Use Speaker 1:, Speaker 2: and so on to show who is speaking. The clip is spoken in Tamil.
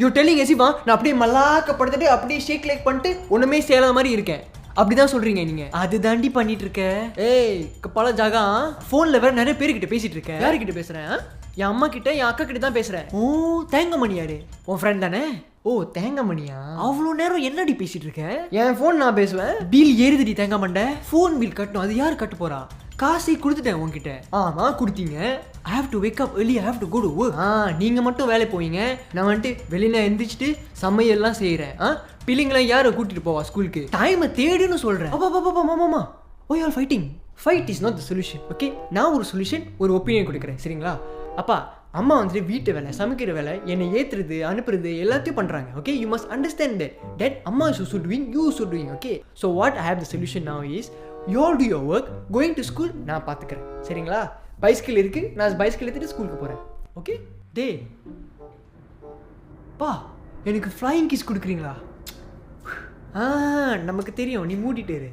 Speaker 1: யூ டெல்லிங் எசிவா நான் அப்படியே மல்லாக்கப்படுத்துட்டு அப்படியே ஷேக் லைக் பண்ணிட்டு ஒன்றுமே சேலாத மாதிரி இருக்கேன் அப்படிதான் சொல்றீங்க நீங்க? அது தாண்டி பண்ணிட்டு இருக்க. ஏய் பல ஜாகா ஃபோன்ல வேற நிறைய பேர்கிட்ட பேசிட்டு இருக்க. யாருக்கிட்ட பேசுறேன்? என் அம்மா கிட்ட என் அக்கா கிட்ட தான் பேசுறேன். ஓ தேங்கமணி யாரு? உன் ஃப்ரெண்ட் தானே? ஓ தேங்கமணியா? அவ்வளோ நேரம் என்னடி பேசிட்டு இருக்க? என் ஃபோன் நான் பேசுவேன். பில் ஏறுதுடி தேங்கமண்டை. ஃபோன் பில் கட்டணும், அது யார் கட்ட போறா? காசை கொடுத்துட்டேன் உங்ககிட்ட. ஆமா கொடுத்தீங்க. I have to wake up early, I have to go to work. நீங்க மட்டும் வேலை போவீங்க, நான் வந்துட்டு வெளியில எந்திரிச்சிட்டு சமையல்லாம் செய்யறேன். பிள்ளைங்களை யாரை கூட்டிட்டு போவா ஸ்கூலுக்கு? டைமை தேடுன்னு சொல்றேன். அப்பா மாமா oh you are fighting. Fight is not the solution. Okay, நான் ஒரு சொல்யூஷன் ஒரு ஒப்பீனியன் கொடுக்குறேன் சரிங்களா? அப்பா அம்மா வந்துட்டு வீட்டு வேலை சமைக்கிற வேலை என்னை ஏற்றுறது அனுப்புறது எல்லாத்தையும் பண்ணுறாங்க. Okay, you must understand that அம்மா is also doing, you also doing. Okay, so what I have the solution now is you all do your work, going to school நான் பார்த்துக்கிறேன் சரிங்களா? பைஸ்கிள் இருக்குது, நான் பைஸ்கிள் எடுத்துகிட்டு ஸ்கூலுக்கு போகிறேன். ஓகே டே பா எனக்கு ஃப்ளையிங் கிஸ் கொடுக்குறீங்களா? நமக்கு தெரியும், நீ மூடிட்டு இரு.